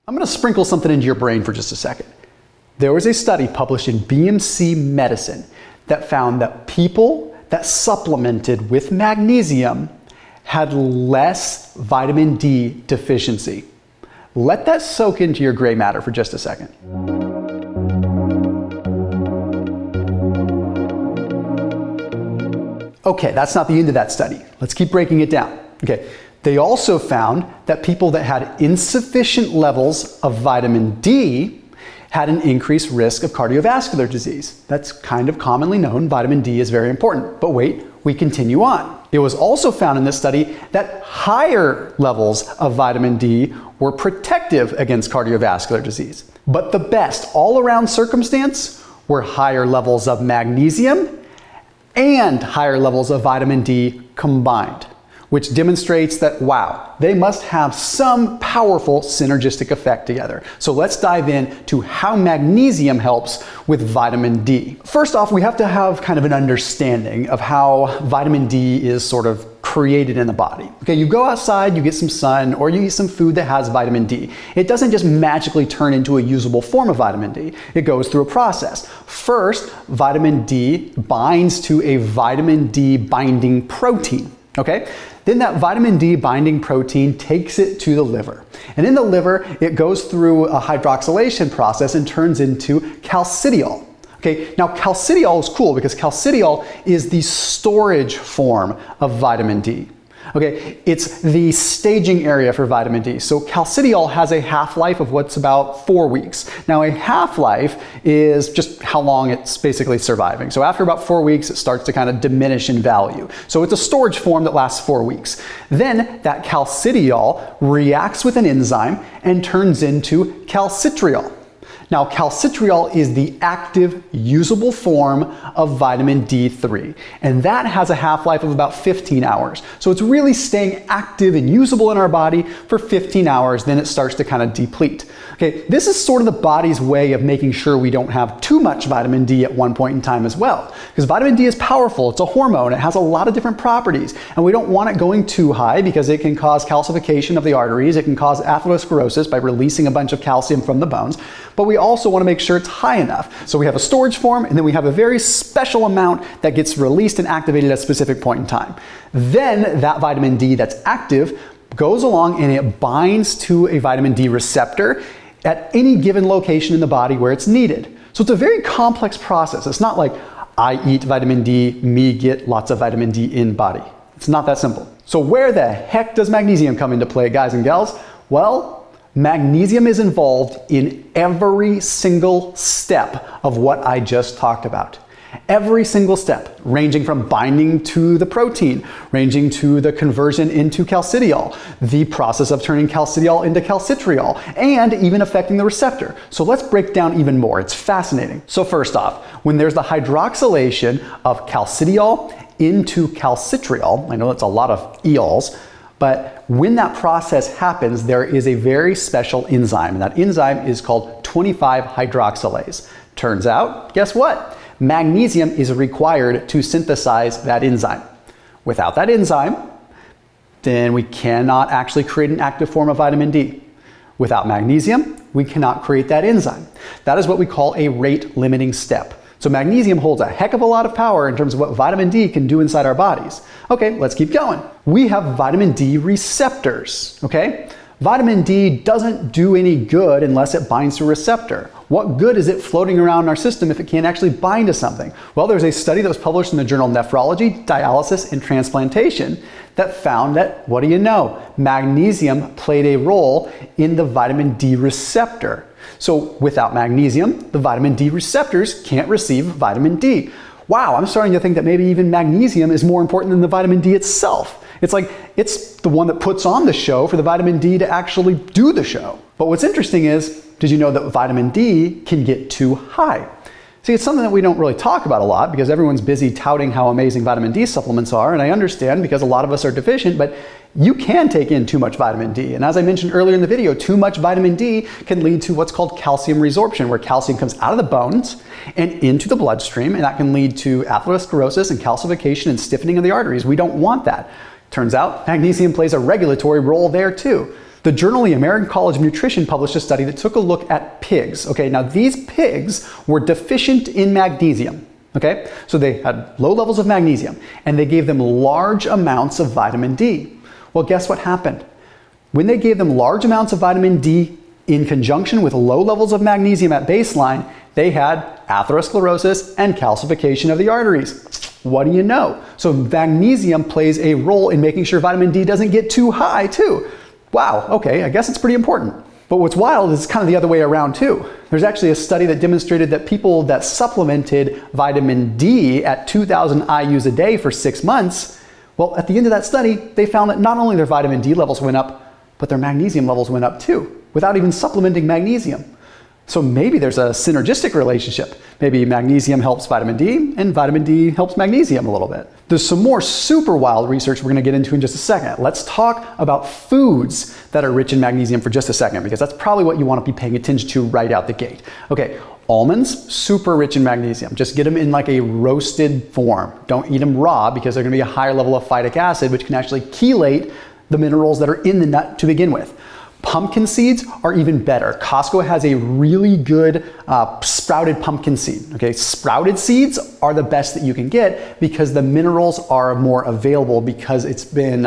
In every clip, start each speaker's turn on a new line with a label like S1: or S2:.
S1: I'm going to sprinkle something into your brain for just a second. There was a study published in BMC Medicine that found that people that supplemented with magnesium had less vitamin D deficiency. Let that soak into your gray matter for just a second. Okay, that's not the end of that study. Let's keep breaking it down. Okay, they also found that people that had insufficient levels of vitamin D had an increased risk of cardiovascular disease. That's kind of commonly known. Vitamin D is very important. But wait, we continue on. It was also found in this study that higher levels of vitamin D were protective against cardiovascular disease. But the best all-around circumstance were higher levels of magnesium and higher levels of vitamin D combined, which demonstrates that, wow, they must have some powerful synergistic effect together. So let's dive into how magnesium helps with vitamin D. First off, we have to have kind of an understanding of how vitamin D is sort of created in the body. Okay, you go outside, you get some sun, or you eat some food that has vitamin D. It doesn't just magically turn into a usable form of vitamin D. It goes through a process. First, vitamin D binds to a vitamin D binding protein. Okay? Then that vitamin D binding protein takes it to the liver. And in the liver, it goes through a hydroxylation process and turns into calcidiol. Okay, now calcidiol is cool because calcidiol is the storage form of vitamin D. Okay, it's the staging area for vitamin D. So calcidiol has a half-life of what's about 4 weeks. Now a half-life is just how long it's basically surviving. So after about 4 weeks, it starts to kind of diminish in value. So it's a storage form that lasts 4 weeks. Then that calcidiol reacts with an enzyme and turns into calcitriol. Now, calcitriol is the active, usable form of vitamin D3, and that has a half-life of about 15 hours. So it's really staying active and usable in our body for 15 hours, then it starts to kind of deplete. Okay, this is sort of the body's way of making sure we don't have too much vitamin D at one point in time as well. Because vitamin D is powerful, it's a hormone, it has a lot of different properties, and we don't want it going too high because it can cause calcification of the arteries, it can cause atherosclerosis by releasing a bunch of calcium from the bones, but we also want to make sure it's high enough. So we have a storage form, and then we have a very special amount that gets released and activated at a specific point in time. Then that vitamin D that's active goes along and it binds to a vitamin D receptor at any given location in the body where it's needed. So it's a very complex process. It's not like I eat vitamin D, me get lots of vitamin D in body. It's not that simple. So where the heck does magnesium come into play, guys and gals? Well, magnesium is involved in every single step of what I just talked about. Every single step, ranging from binding to the protein, ranging to the conversion into calcidiol, the process of turning calcidiol into calcitriol, and even affecting the receptor. So let's break down even more. It's fascinating. So first off, when there's the hydroxylation of calcidiol into calcitriol, I know that's a lot of eols, but when that process happens, there is a very special enzyme, and that enzyme is called 25-hydroxylase. Turns out, guess what? Magnesium is required to synthesize that enzyme. Without that enzyme, then we cannot actually create an active form of vitamin D. Without magnesium, we cannot create that enzyme. That is what we call a rate-limiting step. So magnesium holds a heck of a lot of power in terms of what vitamin D can do inside our bodies. Okay, let's keep going. We have vitamin D receptors, okay? Vitamin D doesn't do any good unless it binds to a receptor. What good is it floating around in our system if it can't actually bind to something? Well, there's a study that was published in the journal Nephrology, Dialysis, and Transplantation that found that, what do you know? Magnesium played a role in the vitamin D receptor. So without magnesium, the vitamin D receptors can't receive vitamin D. Wow, I'm starting to think that maybe even magnesium is more important than the vitamin D itself. It's like, it's the one that puts on the show for the vitamin D to actually do the show. But what's interesting is, did you know that vitamin D can get too high? See, it's something that we don't really talk about a lot because everyone's busy touting how amazing vitamin D supplements are, and I understand because a lot of us are deficient, but you can take in too much vitamin D. And as I mentioned earlier in the video, too much vitamin D can lead to what's called calcium resorption, where calcium comes out of the bones and into the bloodstream, and that can lead to atherosclerosis and calcification and stiffening of the arteries. We don't want that. Turns out magnesium plays a regulatory role there too. The journal The American College of Nutrition published a study that took a look at pigs. Okay, now these pigs were deficient in magnesium. Okay, so they had low levels of magnesium and they gave them large amounts of vitamin D. Well, guess what happened? When they gave them large amounts of vitamin D in conjunction with low levels of magnesium at baseline, they had atherosclerosis and calcification of the arteries. What do you know? So magnesium plays a role in making sure vitamin D doesn't get too high too. Wow, okay, I guess it's pretty important. But what's wild is kind of the other way around too. There's actually a study that demonstrated that people that supplemented vitamin D at 2,000 IUs a day for 6 months, well, at the end of that study, they found that not only their vitamin D levels went up, but their magnesium levels went up too, without even supplementing magnesium. So maybe there's a synergistic relationship. Maybe magnesium helps vitamin D and vitamin D helps magnesium a little bit. There's some more super wild research we're gonna get into in just a second. Let's talk about foods that are rich in magnesium for just a second, because that's probably what you wanna be paying attention to right out the gate. Okay, almonds, super rich in magnesium. Just get them in like a roasted form. Don't eat them raw because they're gonna be a higher level of phytic acid, which can actually chelate the minerals that are in the nut to begin with. Pumpkin seeds are even better. Costco has a really good sprouted pumpkin seed. Okay, sprouted seeds are the best that you can get because the minerals are more available because it's been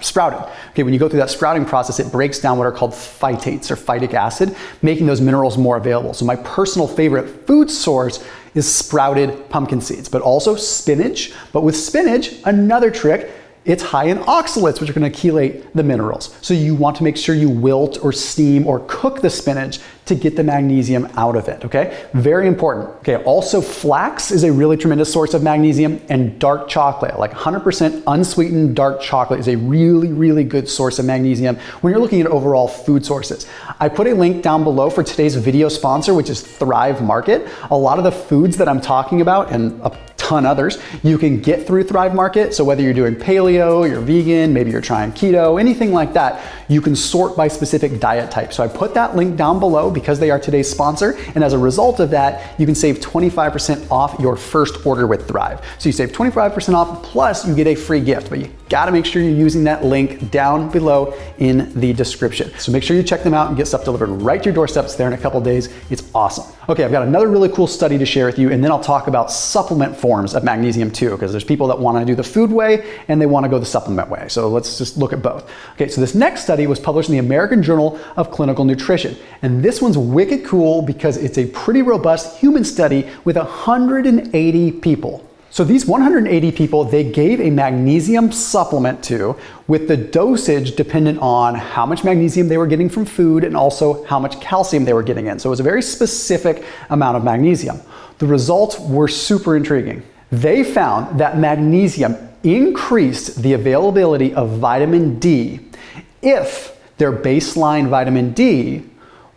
S1: sprouted. Okay, when you go through that sprouting process, it breaks down what are called phytates or phytic acid, making those minerals more available. So my personal favorite food source is sprouted pumpkin seeds, but also spinach. But with spinach, another trick, it's high in oxalates, which are going to chelate the minerals. So you want to make sure you wilt or steam or cook the spinach to get the magnesium out of it, okay? Very important. Okay, also flax is a really tremendous source of magnesium, and dark chocolate, like 100% unsweetened dark chocolate is a really, really good source of magnesium when you're looking at overall food sources. I put a link down below for today's video sponsor, which is Thrive Market. A lot of the foods that I'm talking about, and a ton others, you can get through Thrive Market. So whether you're doing paleo, you're vegan, maybe you're trying keto, anything like that, you can sort by specific diet type. So I put that link down below because they are today's sponsor. And as a result of that, you can save 25% off your first order with Thrive. So you save 25% off, plus you get a free gift, but you gotta make sure you're using that link down below in the description. So make sure you check them out and get stuff delivered right to your doorsteps there in a couple days. It's awesome. Okay, I've got another really cool study to share with you, and then I'll talk about supplement forms of magnesium too, because there's people that wanna do the food way and they wanna go the supplement way. So let's just look at both. Okay, so this next study was published in the American Journal of Clinical Nutrition. And this one's wicked cool because it's a pretty robust human study with 180 people. So these 180 people, they gave a magnesium supplement to with the dosage dependent on how much magnesium they were getting from food and also how much calcium they were getting in. So it was a very specific amount of magnesium. The results were super intriguing. They found that magnesium increased the availability of vitamin D if their baseline vitamin D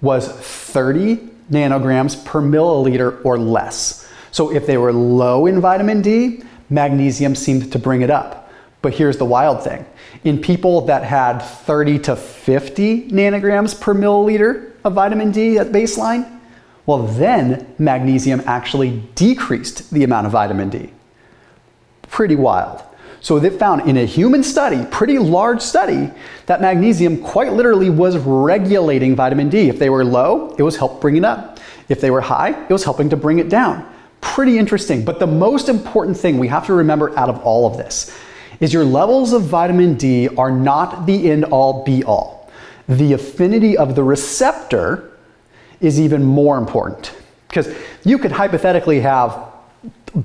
S1: was 30 nanograms per milliliter or less. So if they were low in vitamin D, magnesium seemed to bring it up. But here's the wild thing. In people that had 30 to 50 nanograms per milliliter of vitamin D at baseline, well then magnesium actually decreased the amount of vitamin D. Pretty wild. So they found in a human study, pretty large study, that magnesium quite literally was regulating vitamin D. If they were low, it was helping bring it up. If they were high, it was helping to bring it down. Pretty interesting. But the most important thing we have to remember out of all of this is your levels of vitamin D are not the end all be all. The affinity of the receptor is even more important, because you could hypothetically have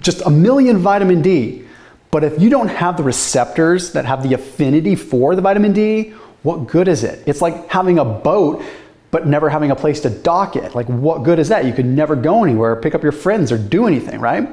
S1: just 1 million vitamin D, but if you don't have the receptors that have the affinity for the vitamin D, what good is it? It's like having a boat but never having a place to dock it. Like, what good is that? You could never go anywhere, pick up your friends, or do anything, right?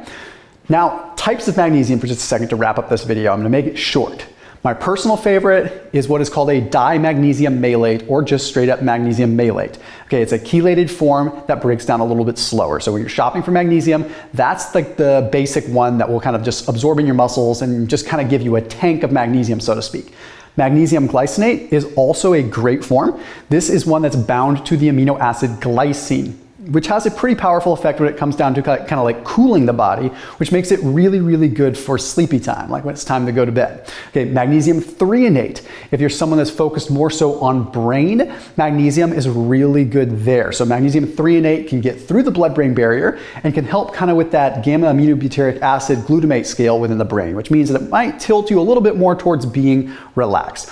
S1: Now, types of magnesium for just a second to wrap up this video. I'm gonna make it short. My personal favorite is what is called a dimagnesium malate, or just straight up magnesium malate. Okay, it's a chelated form that breaks down a little bit slower. So when you're shopping for magnesium, that's like the basic one that will kind of just absorb in your muscles and just kind of give you a tank of magnesium, so to speak. Magnesium glycinate is also a great form. This is one that's bound to the amino acid glycine. which has a pretty powerful effect when it comes down to kind of like cooling the body, which makes it really, really good for sleepy time, like when it's time to go to bed. Okay, magnesium threonate. If you're someone that's focused more so on brain, magnesium is really good there. So magnesium threonate can get through the blood-brain barrier and can help kind of with that gamma aminobutyric acid glutamate scale within the brain, which means that it might tilt you a little bit more towards being relaxed.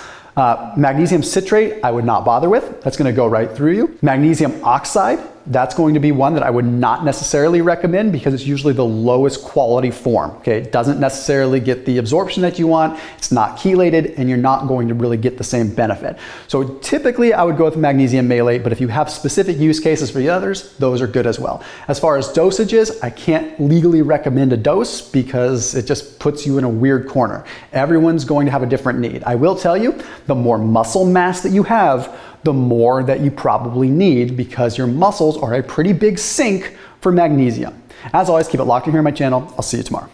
S1: Magnesium citrate, I would not bother with. That's going to go right through you. Magnesium oxide, that's going to be one that I would not necessarily recommend because it's usually the lowest quality form. Okay, it doesn't necessarily get the absorption that you want. It's not chelated, and you're not going to really get the same benefit. So typically, I would go with magnesium malate, but if you have specific use cases for the others, those are good as well. As far as dosages, I can't legally recommend a dose because it just puts you in a weird corner. Everyone's going to have a different need. I will tell you, the more muscle mass that you have, the more that you probably need because your muscles are a pretty big sink for magnesium. As always, keep it locked in here on my channel. I'll see you tomorrow.